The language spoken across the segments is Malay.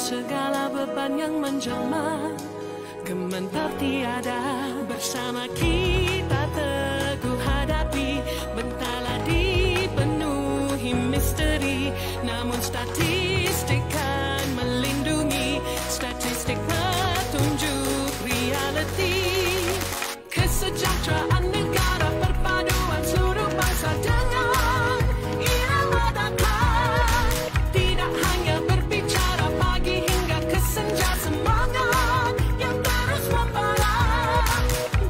segala beban yang menjelma, gementar tiada. Bersama kita teguh hadapi, bentala dipenuhi misteri. Namun statistik kan melindungi, statistik petunjuk reality. Kesejahteraan negara, perpaduan seluruh bangsa dengan irama datang. Tidak hanya berbicara pagi hingga ke senja, semangat yang terus membara.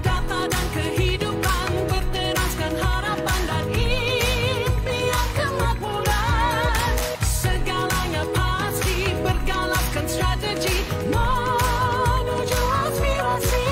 Data dan kehidupan berteraskan harapan dan impian kemakmuran. Segalanya pasti bergalaskan strategi menuju aspirasi.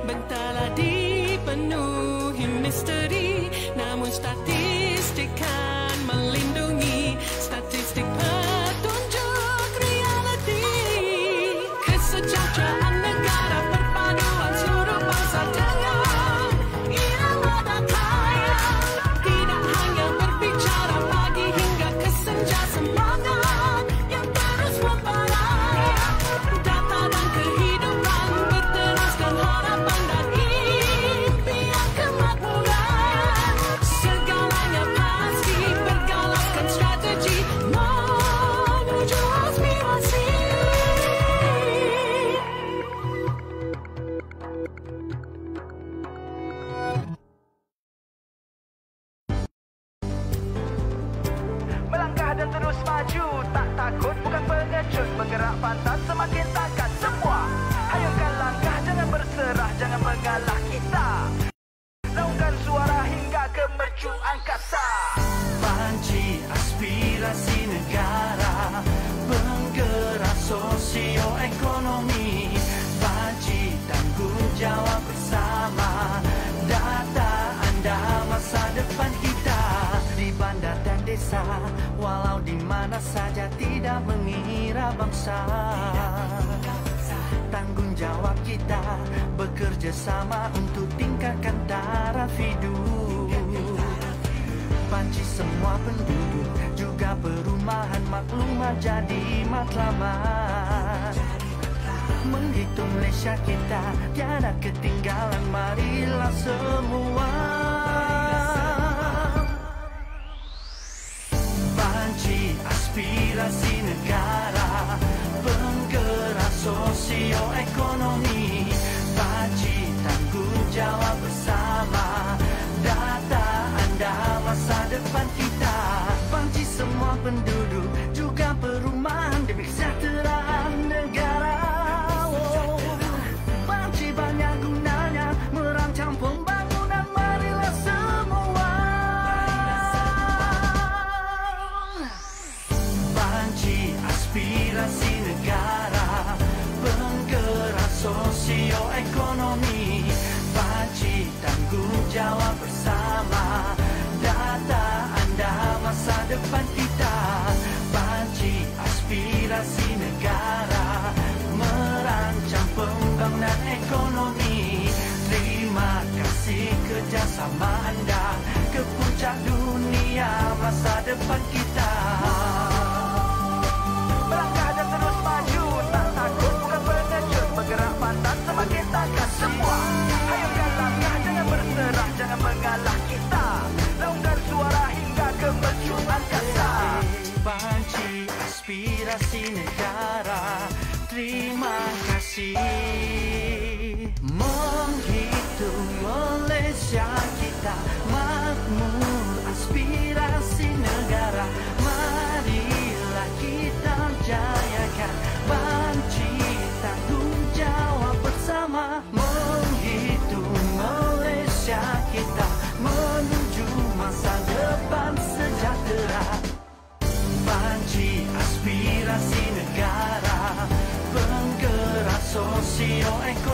Bentala dipenuhi misteri, namun statistik kan melindungi, statistik petunjuk reality. Kesejahteraan negara, perpaduan seluruh bangsa dengan irama datang. Tidak hanya berbicara pagi hingga ke senja, semangat yang terus membara. Data dan kehidupan berteraskan harapan dan impian kemakmuran. Segalanya pasti bergalaskan strategi menuju aspirasi. Melangkah dan terus maju, tak takut bukan pengecut, bergerak pantas semakin takkan semua. Hayungkan langkah, jangan berserah, jangan mengalah kita. Raungkan suara hingga ke mercu angkasa. Panci aspirasi negara, penggerak sosioekonomi, panci tanggung jawab bersama. Data anda masa depan kita, di bandar dan desa, walau di mana saja tidak mengira bangsa. Tanggung jawab kita bekerja sama untuk tingkatkan taraf hidup. Panci semua penduduk, juga perumahan maklumat jadi matlamat. Menghitung Malaysia kita tiada ketinggalan, marilah semua. Panci aspirasi negara, penggerak sosioekonomi, panci tanggung jawab bersama. Data anda masa depan kita, panci semua penduduk, juga perumahan demi kesejahteraan negara. Panci banyak gunanya, merancang pembangunan, marilah semua. Panci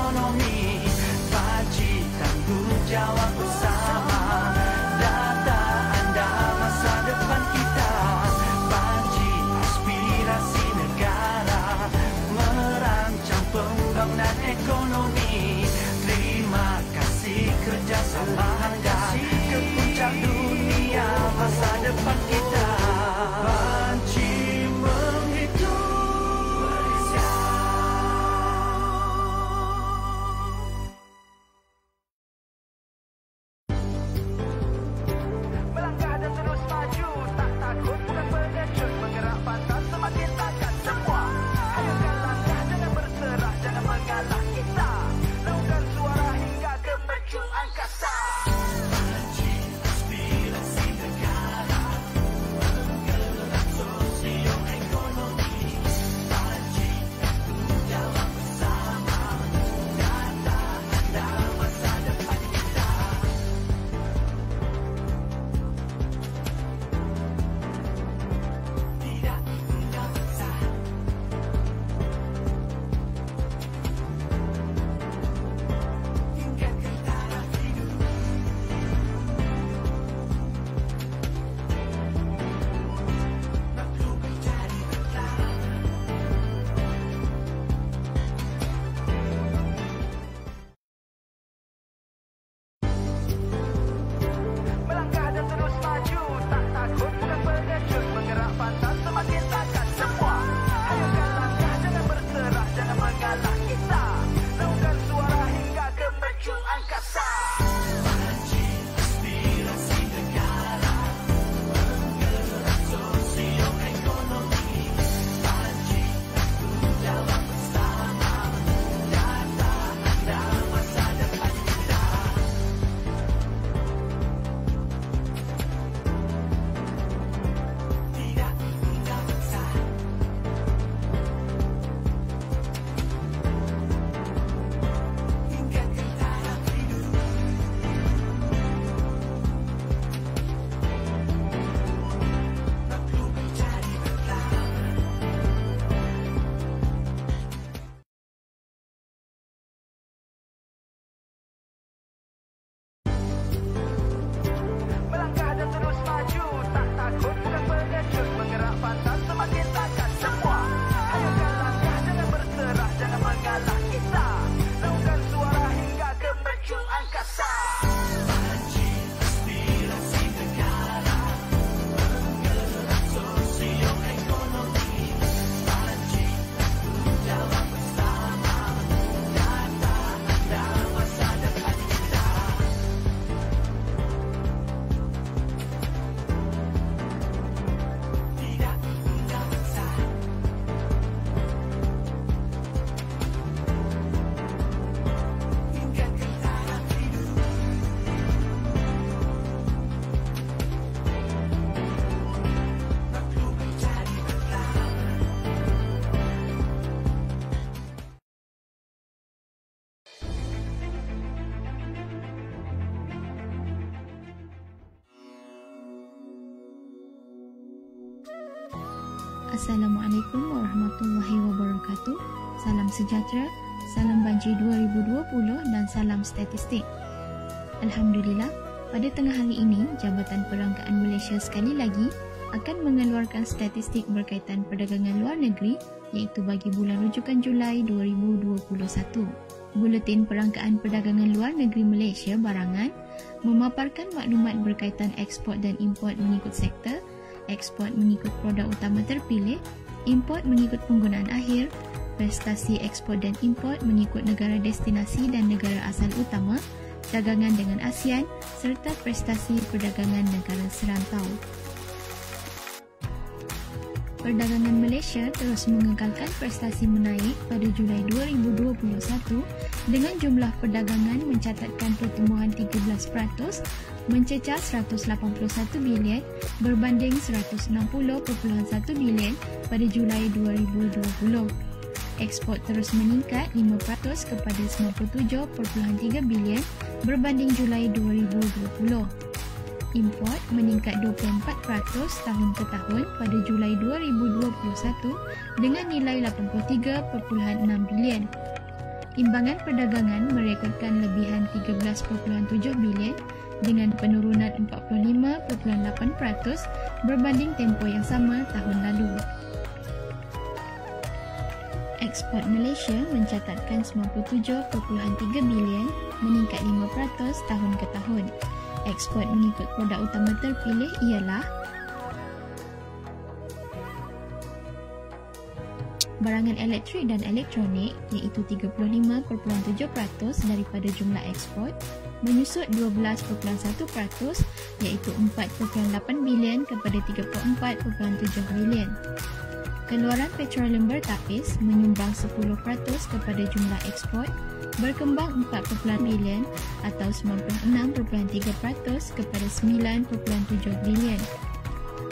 ekonomi. Paci tanggungjawab bersama, data anda masa depan kita. Paci aspirasi negara, merancang pembangunan ekonomi. Terima kasih kerjasama anda ke puncak dunia masa depan kita. Paci menghitung Malaysia. Melangkah dan terus maju, tak takut bukan pengecut, bergerak pantas semakin takkan semua. Hayalkan langkah, jangan berserah, jangan mengalah kita. Lakukan suara hingga ke mercu angkasa. Paci aspirasi negara, penggerak sosioekonomi. Paci tanggungjawab bersama, data anda masa depan kita. Tidak tinggal sah, hingga ke taraf hidup. Makhluk mencari berkah. Melangkah dan terus maju, tak takut bukan pengecut, bergerak pantas semakin takkan semua. Hayalkan langkah, jangan berserah, jangan mengalah kita. Lakukan suara hingga ke mercu angkasa. Paci aspirasi negara, penggerak sosioekonomi. Paci tanggungjawab bersama, data anda masa depan kita. Tidak tinggal sah, hingga ke taraf hidup. Makhluk mencari berkah. Melangkah dan terus maju, tak takut bukan pengecut, bergerak pantas semakin takkan semua. Hayalkan langkah, jangan berserah, jangan mengalah kita. Lakukan suara hingga ke mercu angkasa. Paci aspirasi negara, penggerak sosioekonomi. Paci tanggungjawab bersama, data anda masa depan kita. Tidak tinggal sah, hingga ke taraf hidup. Makhluk mencari berkah. Assalamualaikum warahmatullahi wabarakatuh. Salam sejahtera, salam banjir 2020 dan salam statistik. Alhamdulillah, pada tengah hari ini, Jabatan Perangkaan Malaysia sekali lagi akan mengeluarkan statistik berkaitan perdagangan luar negeri iaitu bagi bulan rujukan Julai 2021. Buletin Perangkaan Perdagangan Luar Negeri Malaysia barangan memaparkan maklumat berkaitan ekspor dan import mengikut sektor, ekspor mengikut produk utama terpilih, import mengikut penggunaan akhir, prestasi ekspor dan import mengikut negara destinasi dan negara asal utama, dagangan dengan ASEAN serta prestasi perdagangan negara serantau. Perdagangan Malaysia terus mengekalkan prestasi menaik pada Julai 2021 dengan jumlah perdagangan mencatatkan pertumbuhan 13%, mencecah 181 bilion berbanding 160.1 bilion pada Julai 2020. Ekspor terus meningkat 5% kepada 97.3 bilion berbanding Julai 2020. Import meningkat 24% tahun ke tahun pada Julai 2021 dengan nilai 83.6 bilion. Timbangan perdagangan merekodkan lebihan 13.7 bilion dengan penurunan 45.8% berbanding tempoh yang sama tahun lalu. Ekspor Malaysia mencatatkan 97.3 bilion, meningkat 5% tahun ke tahun. Ekspor mengikut produk utama terpilih ialah barangan elektrik dan elektronik iaitu 35.7% daripada jumlah ekspor, menyusut 12.1% iaitu 4.8 bilion kepada 34.7 bilion. Keluaran petroleum bertapis menyumbang 10% kepada jumlah ekspor, berkembang 4.9 bilion atau 96.3% kepada 9.7 bilion.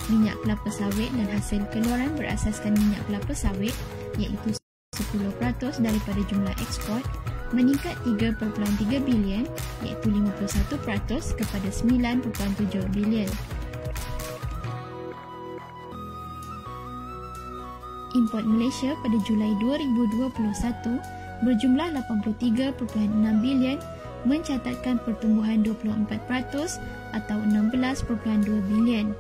Minyak kelapa sawit dan hasil keluaran berasaskan minyak kelapa sawit iaitu 10% daripada jumlah ekspor, meningkat 3.3 bilion iaitu 51% kepada 9.7 bilion. Import Malaysia pada Julai 2021 berjumlah 83.6 bilion, mencatatkan pertumbuhan 24% atau 16.2 bilion.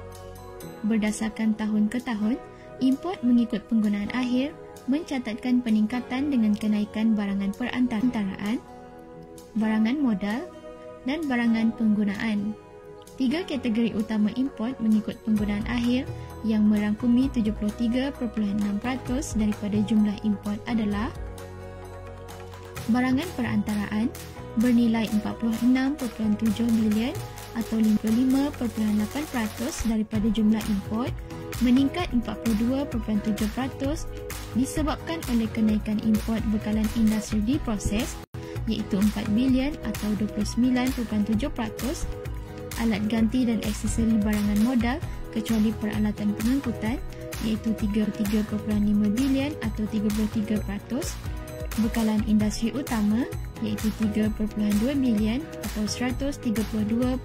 Berdasarkan tahun ke tahun, import mengikut penggunaan akhir mencatatkan peningkatan dengan kenaikan barangan perantaraan, barangan modal dan barangan penggunaan. Tiga kategori utama import mengikut penggunaan akhir yang merangkumi 73.6% daripada jumlah import adalah barangan perantaraan bernilai 46.7 bilion atau 55.8% daripada jumlah import, meningkat 42.7% disebabkan oleh kenaikan import bekalan industri diproses iaitu 4 bilion atau 29.7%, alat ganti dan aksesori barangan modal kecuali peralatan pengangkutan iaitu 33.5 bilion atau 33%, bekalan industri utama iaitu 3.2 bilion atau 132.9%,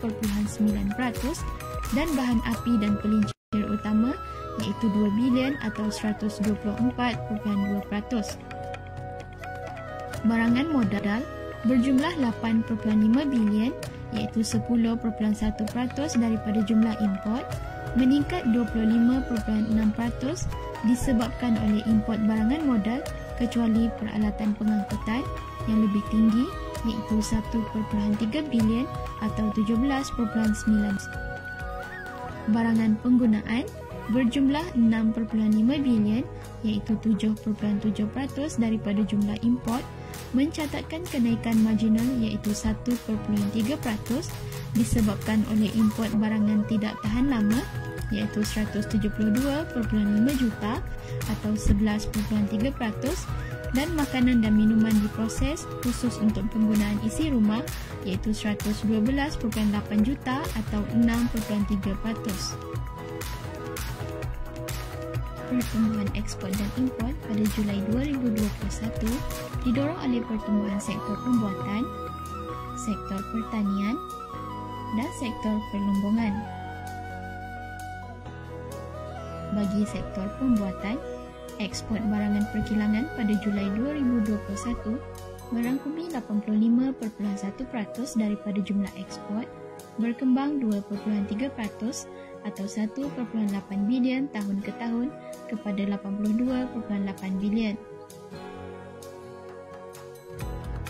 dan bahan api dan pelincir utama iaitu 2 bilion atau 124.2%. Barangan modal berjumlah 8.5 bilion iaitu 10.1% daripada jumlah import, meningkat 25.6% disebabkan oleh import barangan modal kecuali peralatan pengangkutan yang lebih tinggi iaitu 1.3 bilion atau 17.9%. Barangan penggunaan berjumlah 6.5 bilion iaitu 7.7% daripada jumlah import, mencatatkan kenaikan marginal iaitu 1.3% disebabkan oleh import barangan tidak tahan lama iaitu 172.5 juta atau 11.3%, dan makanan dan minuman diproses khusus untuk penggunaan isi rumah iaitu 112.8 juta atau 6.3%. Pertumbuhan ekspor dan import pada Julai 2021 didorong oleh pertumbuhan sektor pembuatan, sektor pertanian dan sektor perlombongan. Bagi sektor pembuatan, ekspor barangan perkilangan pada Julai 2021 merangkumi 85.1% daripada jumlah ekspor, berkembang 2.3% atau 1.8 bilion tahun ke tahun kepada 82.8 bilion.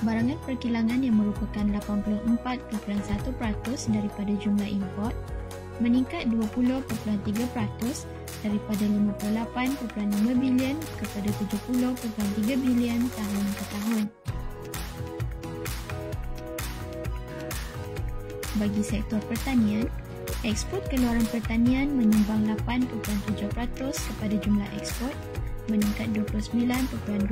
Barangan perkilangan yang merupakan 84.1% daripada jumlah import, meningkat 20.3% daripada 58.5 bilion kepada 70.3 bilion tahun ke tahun. Bagi sektor pertanian, ekspor keluaran pertanian menyumbang 8.7% kepada jumlah ekspor, meningkat 29.2%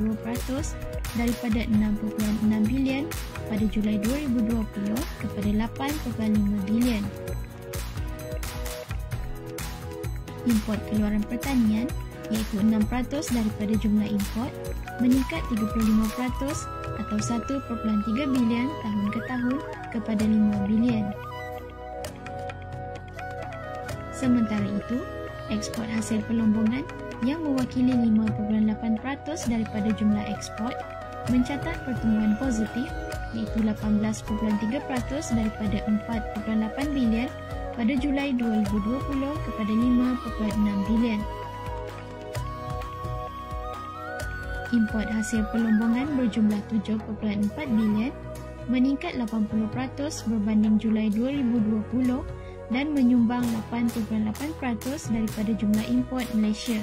daripada 6.6 bilion pada Julai 2020 kepada 8.5 bilion. Import keluaran pertanian iaitu 6% daripada jumlah import, meningkat 35% atau 1.3 bilion tahun ke tahun kepada 5 bilion. Sementara itu, ekspor hasil pelombongan yang mewakili 5.8% daripada jumlah ekspor, mencatat pertumbuhan positif iaitu 18.3% daripada 4.8 bilion pada Julai 2020 kepada 5.6 bilion. Import hasil perlombongan berjumlah 7.4 bilion, meningkat 80% berbanding Julai 2020 dan menyumbang 8.8% daripada jumlah import Malaysia.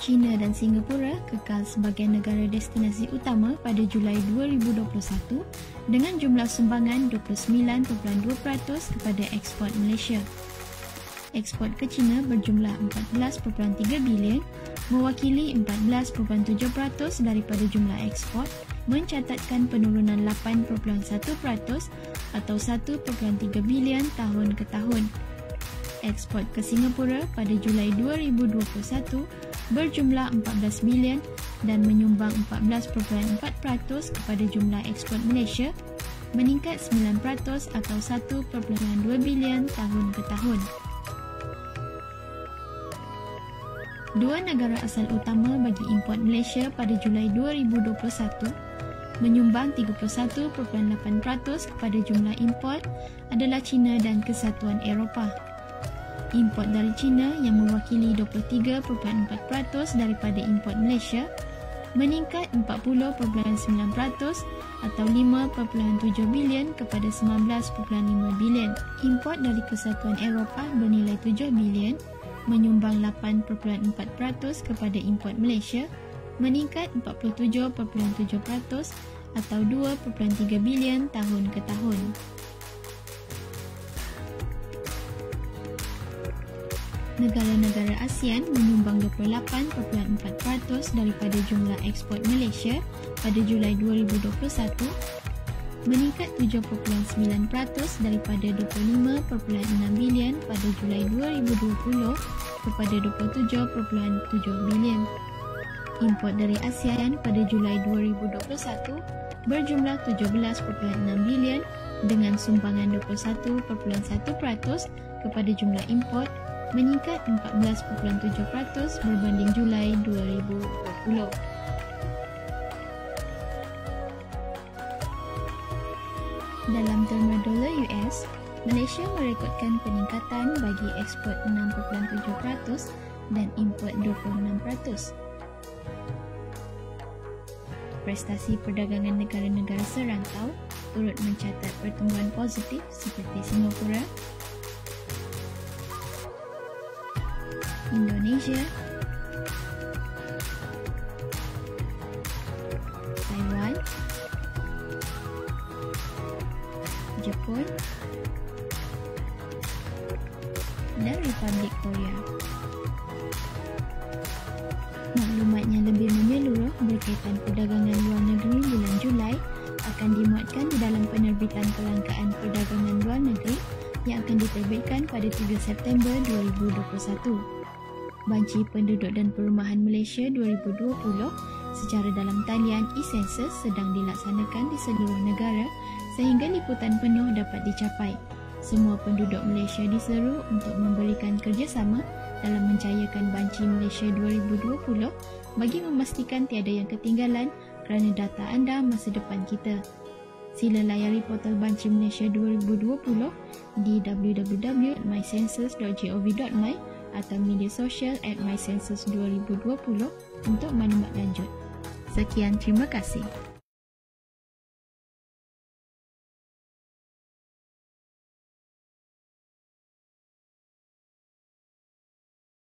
China dan Singapura kekal sebagai negara destinasi utama pada Julai 2021 dengan jumlah sumbangan 29.2% kepada ekspor Malaysia. Ekspor ke China berjumlah 14.3 bilion, mewakili 14.7% daripada jumlah ekspor, mencatatkan penurunan 8.1% atau 1.3 bilion tahun ke tahun. Ekspor ke Singapura pada Julai 2021 berjumlah 14 bilion dan menyumbang 14.4% kepada jumlah ekspor Malaysia, meningkat 9% atau 1.2 bilion tahun ke tahun. Dua negara asal utama bagi import Malaysia pada Julai 2021 menyumbang 31.8% kepada jumlah import adalah China dan Kesatuan Eropah. Import dari China yang mewakili 23.4% daripada import Malaysia meningkat 40.9% atau 5.7 bilion kepada 19.5 bilion. Import dari Kesatuan Eropah bernilai 7 bilion menyumbang 8.4% kepada import Malaysia, meningkat 47.7% atau 2.3 bilion tahun ke tahun. Negara-negara ASEAN menyumbang 28.4% daripada jumlah ekspor Malaysia pada Julai 2021, meningkat 7.9% daripada 25.6 bilion pada Julai 2020 kepada 27.7 bilion. Import dari ASEAN pada Julai 2021 berjumlah 17.6 bilion dengan sumbangan 21.1% kepada jumlah import, meningkat 14.7% berbanding Julai 2020. Dalam terma dolar US, Malaysia merekodkan peningkatan bagi ekspor 6.7% dan import 26%. Prestasi perdagangan negara-negara serantau turut mencatat pertumbuhan positif seperti Singapura, Indonesia, Taiwan, Jepun, dan Republik Korea. Maklumat yang lebih menyeluruh berkaitan perdagangan luar negeri bulan Julai akan dimuatkan di dalam penerbitan Kelangkaan Perdagangan Luar Negeri yang akan diterbitkan pada 3 September 2021. Banci Penduduk dan Perumahan Malaysia 2020 secara dalam talian e-Census sedang dilaksanakan di seluruh negara sehingga liputan penuh dapat dicapai. Semua penduduk Malaysia diseru untuk memberikan kerjasama dalam menjayakan Banci Malaysia 2020 bagi memastikan tiada yang ketinggalan kerana data anda masa depan kita. Sila layari portal Banci Malaysia 2020 di www.mycensus.gov.my atau media sosial @mycensus2020 untuk maklumat lanjut. Sekian, terima kasih.